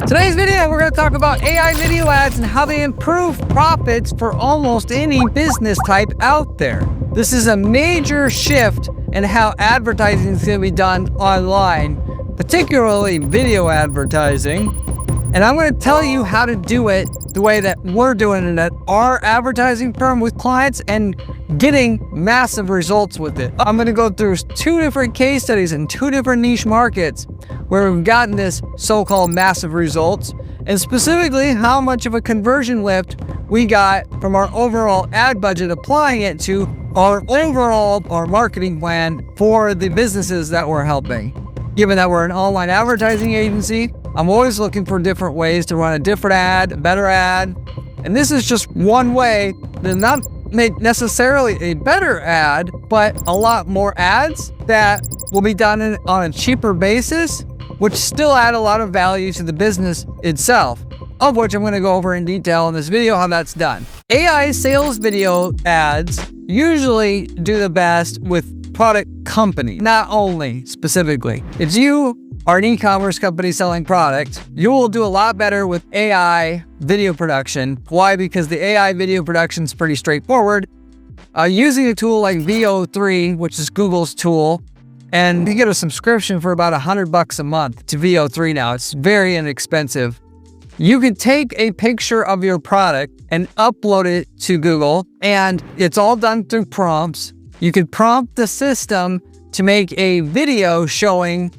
Today's video, we're going to talk about AI video ads and how they improve profits for almost any business type out there. This is a major shift in how advertising is going to be done online, particularly video advertising. And I'm going to tell you how to do it the way that we're doing it at our advertising firm with clients and getting massive results with it. I'm going to go through 2 different case studies in 2 different niche markets where we've gotten this so-called massive results, and specifically how much of a conversion lift we got from our overall ad budget, applying it to our marketing plan for the businesses that we're helping. Given that we're an online advertising agency, I'm always looking for different ways to run a different ad, a better ad. And this is just one way to not make necessarily a better ad, but a lot more ads that will be done on a cheaper basis, which still add a lot of value to the business itself, of which I'm going to go over in detail in this video how that's done. AI sales video ads usually do the best with product company, not only specifically. If you are an e-commerce company selling product, you will do a lot better with AI video production. Why? Because the AI video production is pretty straightforward. Using a tool like VO3, which is Google's tool, and you get a subscription for about $100 a month to VO3 now. It's very inexpensive. You can take a picture of your product and upload it to Google, and it's all done through prompts. You can prompt the system to make a video showing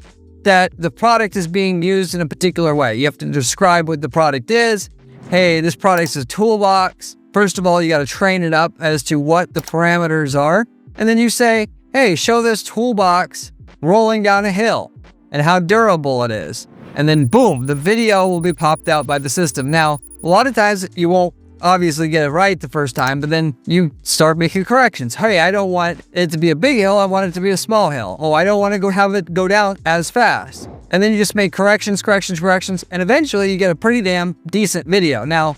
that the product is being used in a particular way. You have to describe what the product is. Hey, this product is a toolbox. First of all, you got to train it up as to what the parameters are. And then you say, hey, show this toolbox rolling down a hill and how durable it is. And then boom, the video will be popped out by the system. Now, a lot of times you won't obviously get it right the first time, but then you start making corrections. Hey, I don't want it to be a big hill. I want it to be a small hill. Oh, I don't want to have it go down as fast. And then you just make corrections, and eventually you get a pretty damn decent video. Now,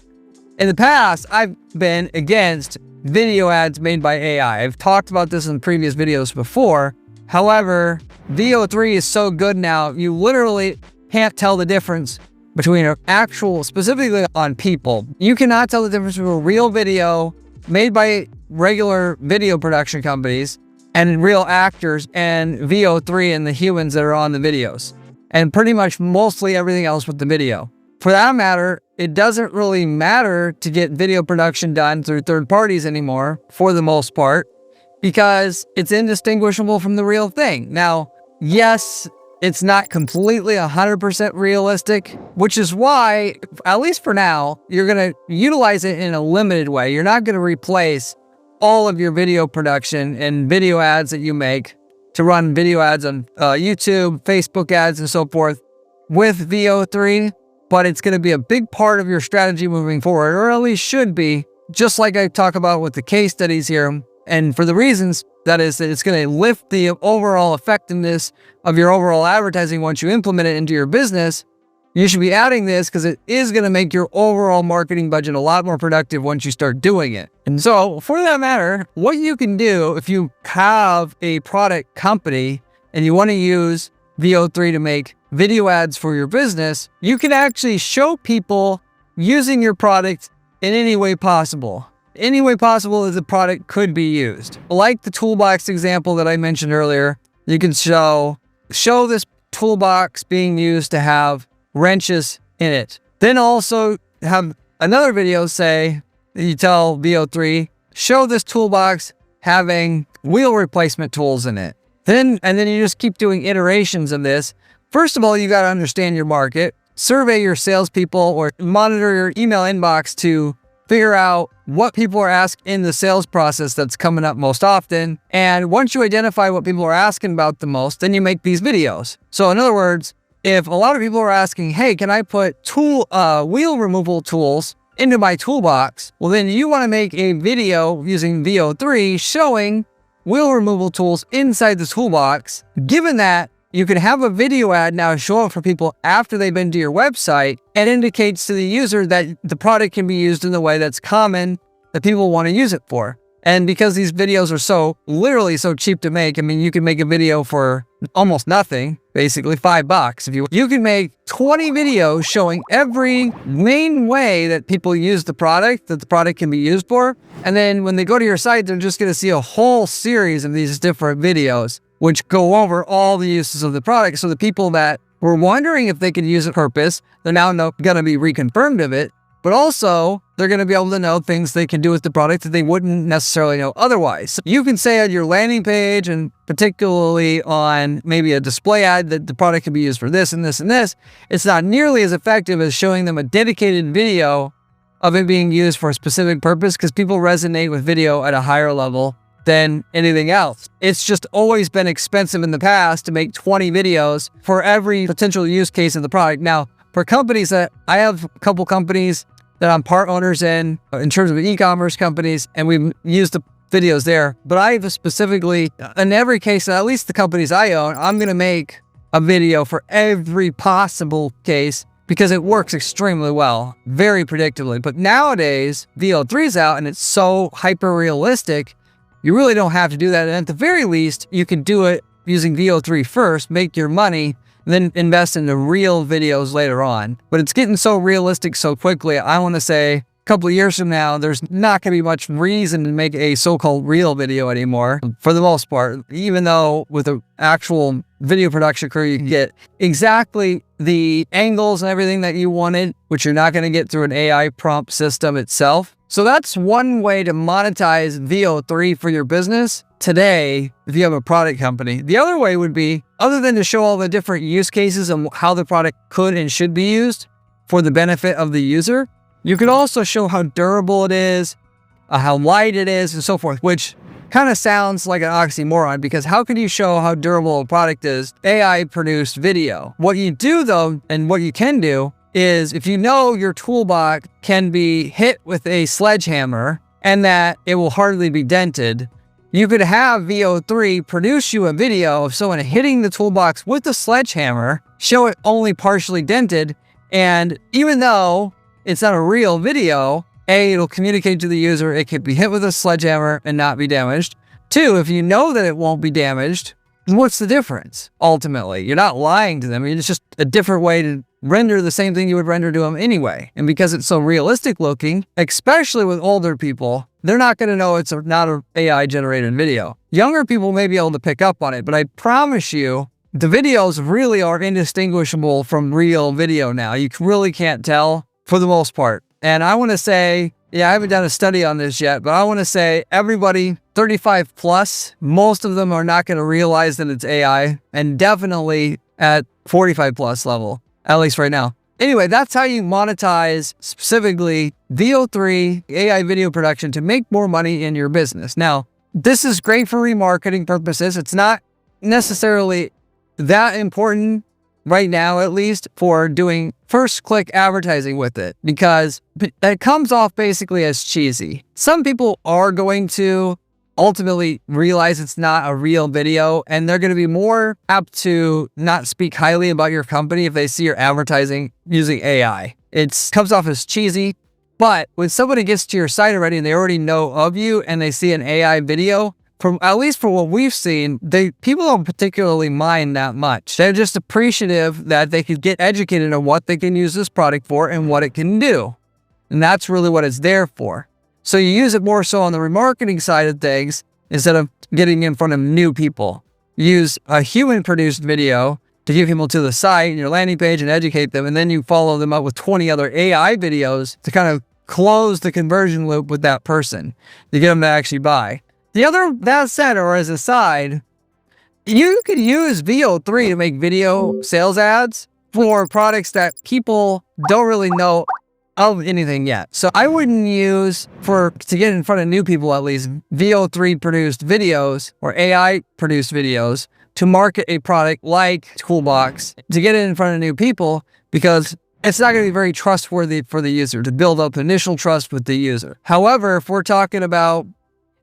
in the past, I've been against video ads made by AI. I've talked about this in previous videos before. However, VO3 is so good now, you literally can't tell the difference between an actual, specifically on people. You cannot tell the difference between a real video made by regular video production companies and real actors and VO3 and the humans that are on the videos. And pretty much mostly everything else with the video. For that matter, it doesn't really matter to get video production done through third parties anymore, for the most part, because it's indistinguishable from the real thing. Now, yes, it's not completely 100% realistic, which is why, at least for now, you're going to utilize it in a limited way. You're not going to replace all of your video production and video ads that you make to run video ads on YouTube, Facebook ads, and so forth with VO3, but it's going to be a big part of your strategy moving forward, or at least should be, just like I talk about with the case studies here. And for the reasons, that is that it's going to lift the overall effectiveness of your overall advertising once you implement it into your business. You should be adding this because it is going to make your overall marketing budget a lot more productive once you start doing it. And so, for that matter, what you can do if you have a product company and you want to use VO3 to make video ads for your business, you can actually show people using your product in any way possible. Any way possible as the product could be used. Like the toolbox example that I mentioned earlier, you can show this toolbox being used to have wrenches in it. Then also have another video say, you tell VO3, show this toolbox having wheel replacement tools in it. And then you just keep doing iterations of this. First of all, you got to understand your market, survey your salespeople, or monitor your email inbox to figure out what people are asking in the sales process that's coming up most often. And once you identify what people are asking about the most, then you make these videos. So in other words, if a lot of people are asking, hey, can I put wheel removal tools into my toolbox? Well, then you want to make a video using VO3 showing wheel removal tools inside the toolbox. Given that, you can have a video ad now show up for people after they've been to your website and indicates to the user that the product can be used in the way that's common that people want to use it for. And because these videos are literally so cheap to make, I mean, you can make a video for almost nothing, basically $5. If you can make 20 videos showing every main way that people use the product, that the product can be used for. And then when they go to your site, they're just going to see a whole series of these different videos, which go over all the uses of the product. So the people that were wondering if they could use it for purpose, they're now going to be reconfirmed of it. But also, they're going to be able to know things they can do with the product that they wouldn't necessarily know otherwise. So you can say on your landing page, and particularly on maybe a display ad, that the product can be used for this and this and this. It's not nearly as effective as showing them a dedicated video of it being used for a specific purpose, because people resonate with video at a higher level than anything else. It's just always been expensive in the past to make 20 videos for every potential use case of the product. Now, for companies that I have a couple companies that I'm part owners in terms of e-commerce companies, and we've used the videos there. But I've specifically, in every case, at least the companies I own, I'm going to make a video for every possible case because it works extremely well, very predictably. But nowadays, VO3 is out and it's so hyper realistic, you really don't have to do that. And at the very least, you can do it using VO3 first, make your money, then invest in the real videos later on. But it's getting so realistic so quickly, I want to say a couple of years from now, there's not going to be much reason to make a so-called real video anymore, for the most part, even though with an actual video production crew, you can get exactly the angles and everything that you wanted, which you're not going to get through an AI prompt system itself. So that's one way to monetize VO3 for your business today if you have a product company. The other way would be, other than to show all the different use cases and how the product could and should be used for the benefit of the user, you could also show how durable it is, how light it is, and so forth, which kind of sounds like an oxymoron, because how can you show how durable a product is AI-produced video? What you do, though, and what you can do, is if you know your toolbox can be hit with a sledgehammer and that it will hardly be dented, you could have VO3 produce you a video of someone hitting the toolbox with a sledgehammer, show it only partially dented, and even though it's not a real video, A, it'll communicate to the user it could be hit with a sledgehammer and not be damaged. Two, if you know that it won't be damaged, what's the difference? Ultimately, you're not lying to them. It's just a different way to render the same thing you would render to them anyway. And because it's so realistic looking, especially with older people, they're not going to know it's not an AI generated video. Younger people may be able to pick up on it, but I promise you, the videos really are indistinguishable from real video now. You really can't tell for the most part. And I want to say, I haven't done a study on this yet, but I want to say everybody 35 plus, most of them are not going to realize that it's AI, and definitely at 45 plus level, at least right now. Anyway, that's how you monetize specifically VO3 AI video production to make more money in your business. Now, this is great for remarketing purposes. It's not necessarily that important right now, at least, for doing first click advertising with it, because it comes off basically as cheesy. Some people are going to ultimately realize it's not a real video, and they're going to be more apt to not speak highly about your company if they see your advertising using AI. It comes off as cheesy, but when somebody gets to your site already and they already know of you and they see an AI video, from at least for what we've seen, people don't particularly mind that much. They're just appreciative that they could get educated on what they can use this product for and what it can do. And that's really what it's there for. So you use it more so on the remarketing side of things instead of getting in front of new people. Use a human-produced video to get people to the site and your landing page and educate them, and then you follow them up with 20 other AI videos to kind of close the conversion loop with that person to get them to actually buy. That said, or as a side, you could use VO3 to make video sales ads for products that people don't really know of anything yet. So I wouldn't use, to get in front of new people at least, VO3 produced videos or AI produced videos to market a product like Toolbox to get it in front of new people, because it's not going to be very trustworthy for the user to build up initial trust with the user. However, if we're talking about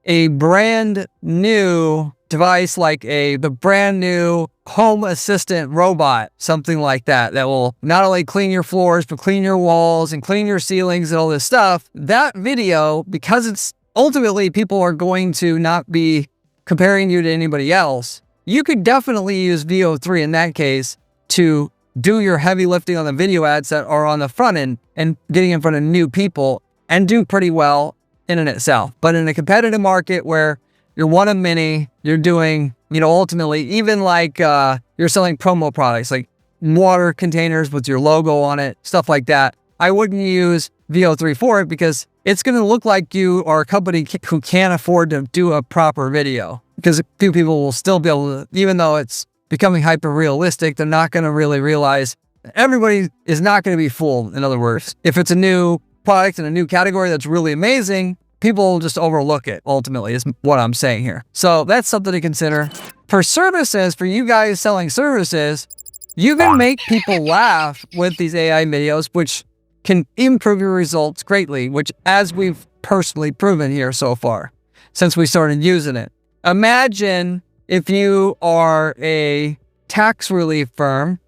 a brand new device like the brand new home assistant robot, something like that will not only clean your floors, but clean your walls and clean your ceilings and all this stuff, that video, because it's ultimately people are going to not be comparing you to anybody else. You could definitely use VO3 in that case to do your heavy lifting on the video ads that are on the front end and getting in front of new people and do pretty well in and itself. But in a competitive market where you're one of many, you're doing, ultimately, even like you're selling promo products like water containers with your logo on it, stuff like that. I wouldn't use VO3 for it because it's going to look like you are a company who can't afford to do a proper video, because a few people will still be able to, even though it's becoming hyper realistic, they're not going to really realize. Everybody is not going to be fooled. In other words, if it's a new product in a new category that's really amazing, people will just overlook it, ultimately, is what I'm saying here. So that's something to consider. For services, for you guys selling services, you can make people laugh with these AI videos, which can improve your results greatly, which, as we've personally proven here so far, since we started using it. Imagine if you are a tax relief firm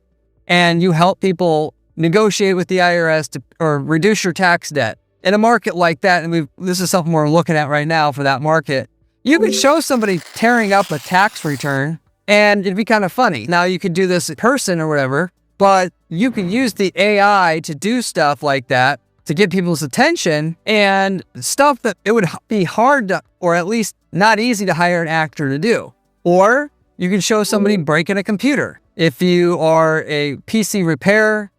and you help people negotiate with the IRS or reduce your tax debt. In a market like that, and this is something we're looking at right now for that market, you could show somebody tearing up a tax return and it'd be kind of funny. Now, you could do this in person or whatever, but you can use the AI to do stuff like that to get people's attention, and stuff that it would be hard to, or at least not easy to, hire an actor to do. Or you can show somebody breaking a computer. If you are a PC repair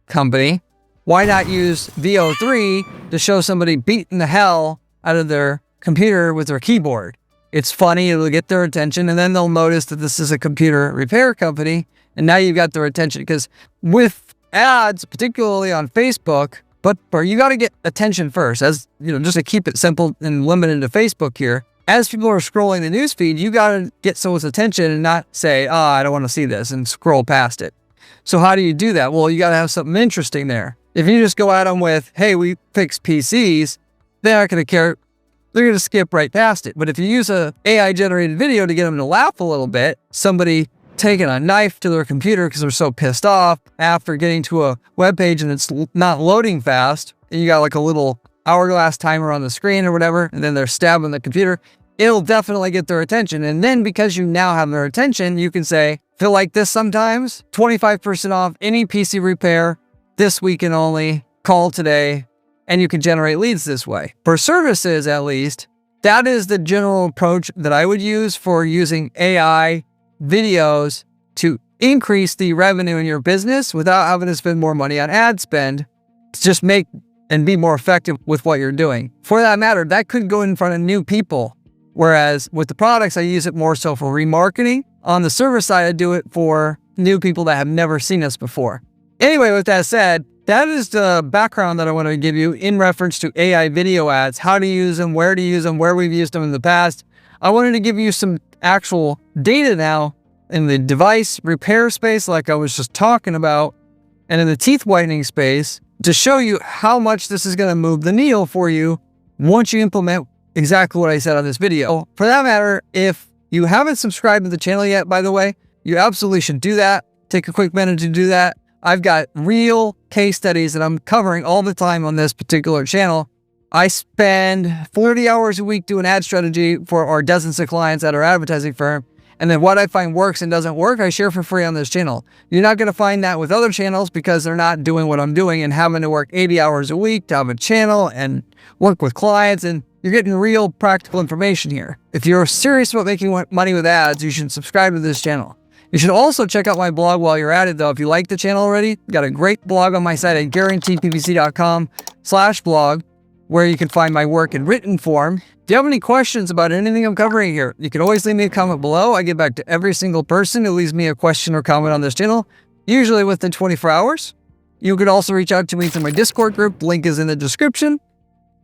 company, why not use VO3 to show somebody beating the hell out of their computer with their keyboard? It's funny, it'll get their attention, and then they'll notice that this is a computer repair company, and now you've got their attention. Because with ads, particularly on Facebook, but you got to get attention first, as just to keep it simple and limited to Facebook here. As people are scrolling the newsfeed, you got to get someone's attention and not say, I don't want to see this, and scroll past it. So how do you do that? Well, you got to have something interesting there. If you just go at them with, hey, we fix PCs, they're not going to care. They're going to skip right past it. But if you use a AI generated video to get them to laugh a little bit, somebody taking a knife to their computer because they're so pissed off after getting to a web page and it's not loading fast, and you got like a little hourglass timer on the screen or whatever, and then they're stabbing the computer, it'll definitely get their attention. And then because you now have their attention, you can say, feel like this sometimes? 25% off any PC repair this weekend only, call today, and you can generate leads this way. For services, at least, that is the general approach that I would use for using AI videos to increase the revenue in your business without having to spend more money on ad spend, to just make and be more effective with what you're doing. For that matter, that could go in front of new people. Whereas with the products, I use it more so for remarketing. On the service side, I do it for new people that have never seen us before. Anyway, with that said, that is the background that I want to give you in reference to AI video ads, how to use them, where to use them, where we've used them in the past. I wanted to give you some actual data now in the device repair space, like I was just talking about, and in the teeth whitening space, to show you how much this is going to move the needle for you once you implement exactly what I said on this video. For that matter, if you haven't subscribed to the channel yet, by the way, you absolutely should do that. Take a quick minute to do that. I've got real case studies that I'm covering all the time on this particular channel. I spend 40 hours a week doing ad strategy for our dozens of clients at our advertising firm. And then what I find works and doesn't work, I share for free on this channel. You're not going to find that with other channels because they're not doing what I'm doing and having to work 80 hours a week to have a channel and work with clients. And you're getting real practical information here. If you're serious about making money with ads, you should subscribe to this channel. You should also check out my blog while you're at it, though. If you like the channel already, got a great blog on my site at guaranteedppc.com/blog, where you can find my work in written form. If you have any questions about anything I'm covering here, you can always leave me a comment below. I get back to every single person who leaves me a question or comment on this channel, usually within 24 hours. You could also reach out to me through my Discord group. Link is in the description,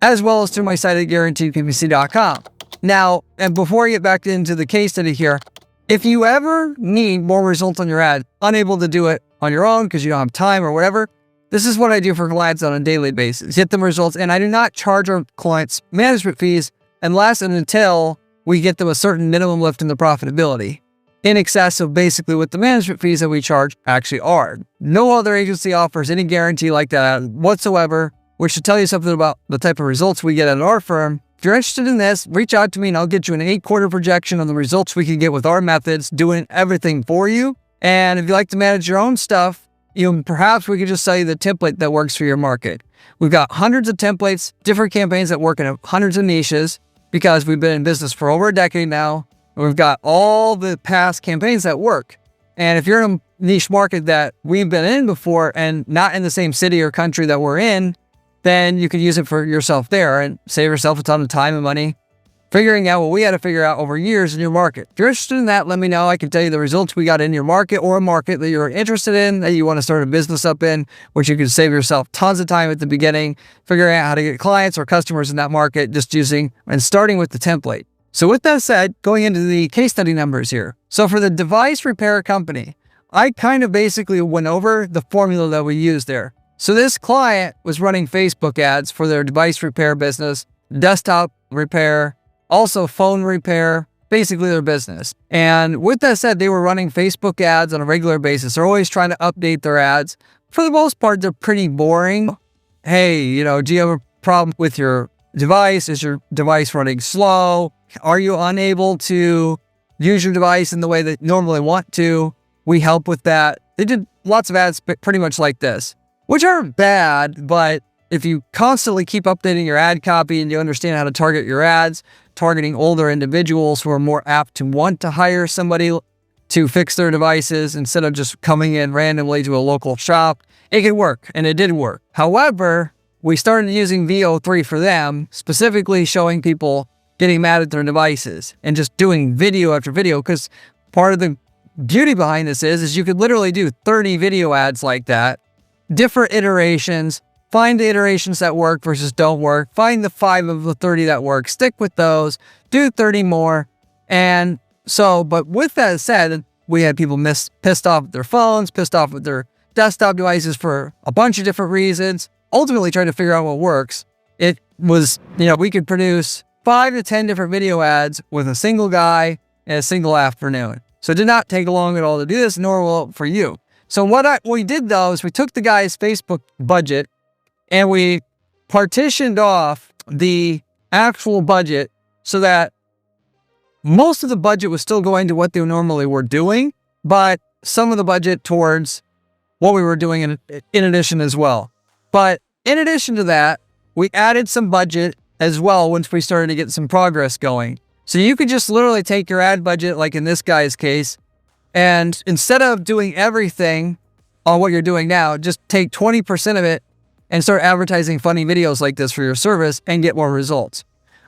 as well as through my site at guaranteedppc.com. Now, and before I get back into the case study here, if you ever need more results on your ad, unable to do it on your own because you don't have time or whatever, this is what I do for clients on a daily basis. Get them results, and I do not charge our clients management fees unless and until we get them a certain minimum lift in the profitability, in excess of basically what the management fees that we charge actually are. No other agency offers any guarantee like that whatsoever, which should tell you something about the type of results we get at our firm If you're interested in this, reach out to me and I'll get you an 8-quarter projection on the results we can get with our methods, doing everything for you. And if you like to manage your own stuff, perhaps we could just sell you the template that works for your market. We've got hundreds of templates, different campaigns that work in hundreds of niches because we've been in business for over a decade now. And we've got all the past campaigns that work. And if you're in a niche market that we've been in before and not in the same city or country that we're in, then you could use it for yourself there and save yourself a ton of time and money figuring out what we had to figure out over years in your market. If you're interested in that, let me know. I can tell you the results we got in your market or a market that you're interested in, that you want to start a business up in, which you can save yourself tons of time at the beginning, figuring out how to get clients or customers in that market, just using and starting with the template. So with that said, going into the case study numbers here. So for the device repair company, I kind of basically went over the formula that we used there. So this client was running Facebook ads for their device repair business, desktop repair, also phone repair, basically their business. And with that said, they were running Facebook ads on a regular basis. They're always trying to update their ads. For the most part, they're pretty boring. Hey, do you have a problem with your device? Is your device running slow? Are you unable to use your device in the way that you normally want to? We help with that. They did lots of ads pretty much like this, which aren't bad, but if you constantly keep updating your ad copy and you understand how to target your ads, targeting older individuals who are more apt to want to hire somebody to fix their devices instead of just coming in randomly to a local shop, it can work, and it did work. However, we started using VO3 for them, specifically showing people getting mad at their devices and just doing video after video, because part of the beauty behind this is you could literally do 30 video ads like that, different iterations, find the iterations that work versus don't work, find the 5 of the 30 that work, stick with those, do 30 more. And so, but with that said, we had people pissed off with their phones, pissed off with their desktop devices for a bunch of different reasons, ultimately trying to figure out what works. It was, we could produce 5 to 10 different video ads with a single guy in a single afternoon. So it did not take long at all to do this, nor will it for you. So what we did though is we took the guy's Facebook budget and we partitioned off the actual budget so that most of the budget was still going to what they normally were doing, but some of the budget towards what we were doing in addition as well. But in addition to that, we added some budget as well once we started to get some progress going. So you could just literally take your ad budget, like in this guy's case, and instead of doing everything on what you're doing now, just take 20% of it and start advertising funny videos like this for your service and get more results.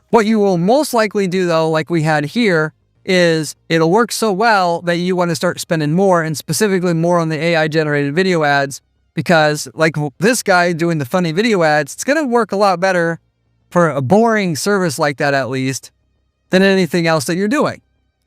What you will most likely do though, like we had here, is it'll work so well that you want to start spending more, and specifically more on the AI generated video ads, because like this guy doing the funny video ads, it's going to work a lot better for a boring service like that at least than anything else that you're doing.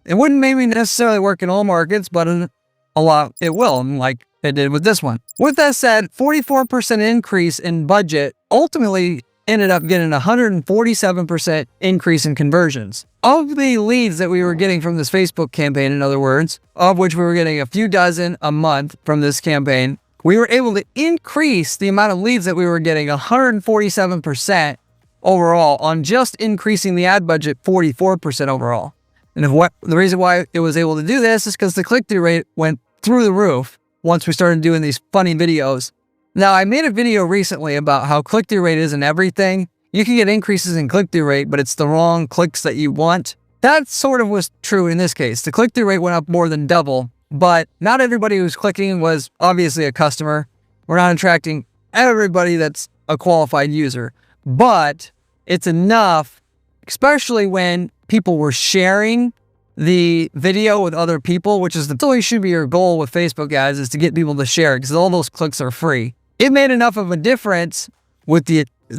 It wouldn't maybe necessarily work in all markets, but in a lot it will, like it did with this one. With that said, 44% increase in budget ultimately ended up getting a 147% increase in conversions. Of the leads that we were getting from this Facebook campaign, in other words, of which we were getting a few dozen a month from this campaign, we were able to increase the amount of leads that we were getting 147% overall on just increasing the ad budget 44% overall. And the reason why it was able to do this is because the click-through rate went through the roof once we started doing these funny videos. Now, I made a video recently about how click-through rate isn't everything. You can get increases in click-through rate, but it's the wrong clicks that you want. That sort of was true in this case. The click-through rate went up more than double, but not everybody who's clicking was obviously a customer. We're not attracting everybody that's a qualified user, but it's enough, especially when people were sharing the video with other people, which is always should be your goal with Facebook ads, is to get people to share, because all those clicks are free. It made enough of a difference with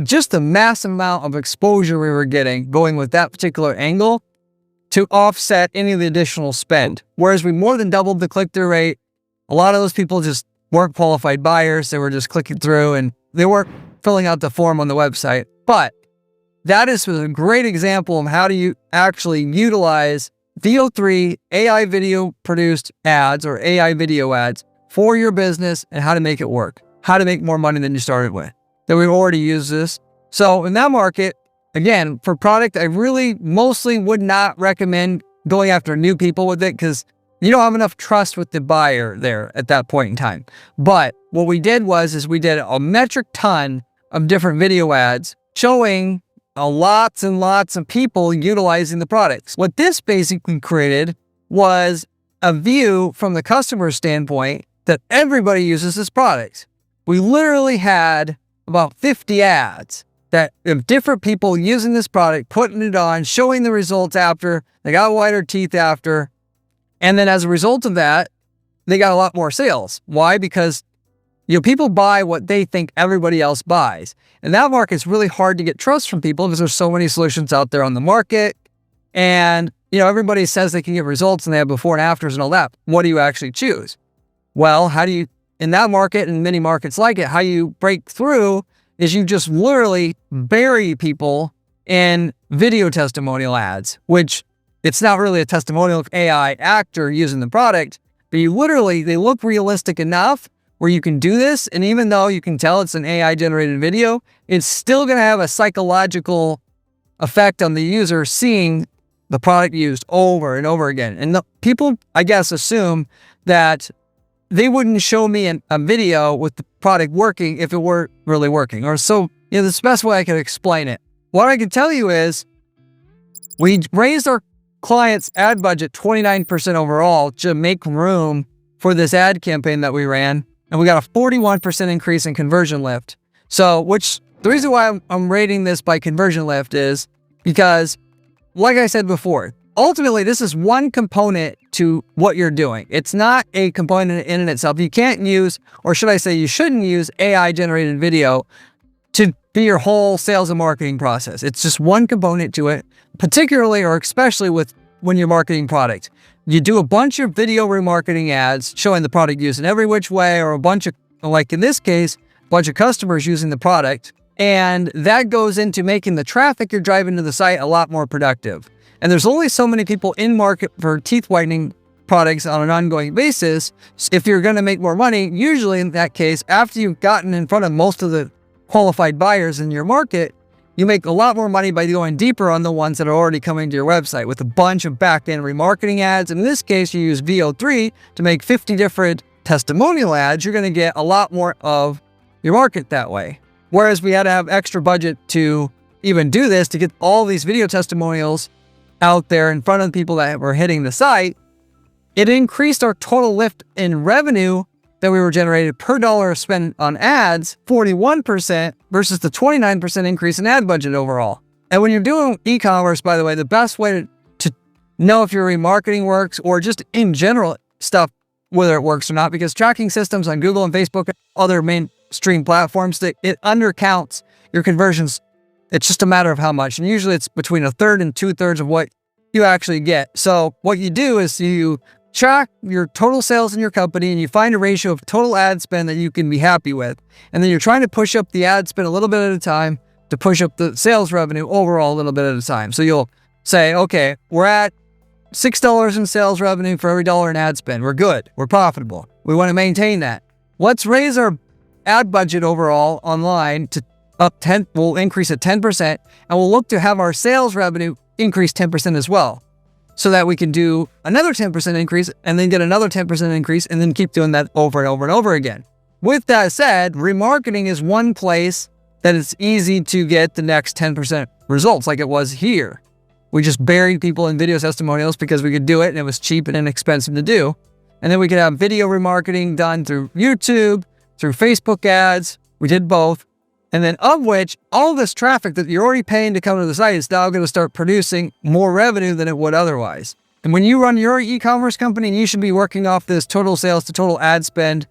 just the massive amount of exposure we were getting going with that particular angle to offset any of the additional spend. Whereas we more than doubled the click-through rate. A lot of those people just weren't qualified buyers. They were just clicking through and they weren't filling out the form on the website. But that is a great example of how do you actually utilize VO3 AI video produced ads or AI video ads for your business and how to make it work, how to make more money than you started with. That we've already used this. So in that market, again, for product, I really mostly would not recommend going after new people with it because you don't have enough trust with the buyer there at that point in time. But what we did is we did a metric ton of different video ads showing lots and lots of people utilizing the products. What this basically created was a view from the customer standpoint that everybody uses this product. We literally had about 50 ads that of different people using this product, putting it on, showing the results after, they got whiter teeth after. And then as a result of that, they got a lot more sales. Why? Because people buy what they think everybody else buys. And that market's really hard to get trust from people because there's so many solutions out there on the market. And, everybody says they can get results and they have before and afters and all that. What do you actually choose? Well, how do you, in that market and many markets like it, how you break through is you just literally bury people in video testimonial ads, which it's not really a testimonial AI actor using the product, but they look realistic enough where you can do this. And even though you can tell it's an AI generated video, it's still going to have a psychological effect on the user seeing the product used over and over again. And people, I guess, assume that they wouldn't show me a video with the product working if it weren't really working. Or so, that's the best way I can explain it. What I can tell you is we raised our clients' ad budget 29% overall to make room for this ad campaign that we ran. And we got a 41% increase in conversion lift. So, the reason why I'm rating this by conversion lift is because, like I said before, ultimately, this is one component to what you're doing. It's not a component in and itself. You can't use, or should I say you shouldn't use AI-generated video to be your whole sales and marketing process. It's just one component to it, particularly or especially when you're marketing product. You do a bunch of video remarketing ads showing the product used in every which way, or a bunch of, like in this case, a bunch of customers using the product. And that goes into making the traffic you're driving to the site a lot more productive. And there's only so many people in market for teeth whitening products on an ongoing basis. If you're going to make more money, usually in that case, after you've gotten in front of most of the qualified buyers in your market, you make a lot more money by going deeper on the ones that are already coming to your website with a bunch of back-end remarketing ads. In this case, you use VO3 to make 50 different testimonial ads. You're going to get a lot more of your market that way. Whereas we had to have extra budget to even do this, to get all these video testimonials out there in front of the people that were hitting the site, it increased our total lift in revenue that we were generating per dollar spent on ads 41% versus the 29% increase in ad budget overall. And when you're doing e-commerce, by the way, the best way to know if your remarketing works or just in general stuff, whether it works or not, because tracking systems on Google and Facebook and other mainstream platforms, that it undercounts your conversions. It's just a matter of how much. And usually it's between 1/3 and 2/3 of what you actually get. So what you do is you track your total sales in your company and you find a ratio of total ad spend that you can be happy with. And then you're trying to push up the ad spend a little bit at a time to push up the sales revenue overall a little bit at a time. So you'll say, okay, we're at $6 in sales revenue for every dollar in ad spend. We're good. We're profitable. We want to maintain that. Let's raise our ad budget overall online to up 10. We'll increase it 10%, and we'll look to have our sales revenue increase 10% as well, so that we can do another 10% increase and then get another 10% increase and then keep doing that over and over and over again. With that said, remarketing is one place that it's easy to get the next 10% results like it was here. We just buried people in video testimonials because we could do it and it was cheap and inexpensive to do. And then we could have video remarketing done through YouTube, through Facebook ads. We did both. And then of which all this traffic that you're already paying to come to the site is now going to start producing more revenue than it would otherwise. And when you run your e-commerce company, you should be working off this total sales to total ad spend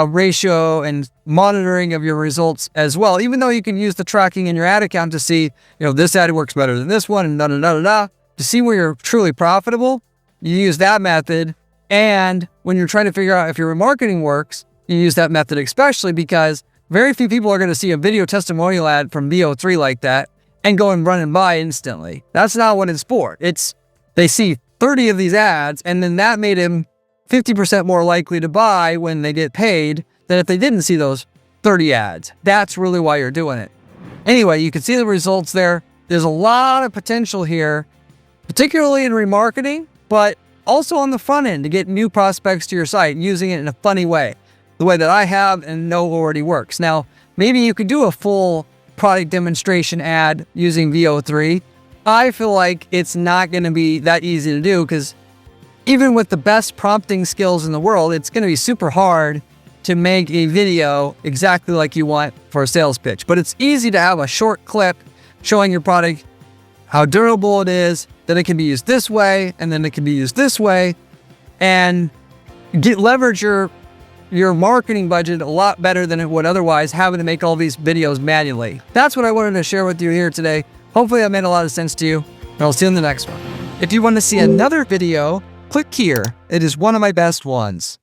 ratio and monitoring of your results as well. Even though you can use the tracking in your ad account to see, this ad works better than this one and to see where you're truly profitable, you use that method. And when you're trying to figure out if your remarketing works, you use that method especially because very few people are going to see a video testimonial ad from VO3 like that and go and run and buy instantly. That's not what it's for. They see 30 of these ads, and then that made him 50% more likely to buy when they get paid than if they didn't see those 30 ads. That's really why you're doing it. Anyway, you can see the results there. There's a lot of potential here, particularly in remarketing, but also on the front end to get new prospects to your site using it in a funny way, the way that I have and know already works. Now, maybe you could do a full product demonstration ad using VO3. I feel like it's not going to be that easy to do because even with the best prompting skills in the world, it's going to be super hard to make a video exactly like you want for a sales pitch. But it's easy to have a short clip showing your product, how durable it is, that it can be used this way, and then it can be used this way, and leverage your marketing budget a lot better than it would otherwise having to make all these videos manually. That's what I wanted to share with you here today. Hopefully that made a lot of sense to you, and I'll see you in the next one. If you want to see another video, click here. It is one of my best ones.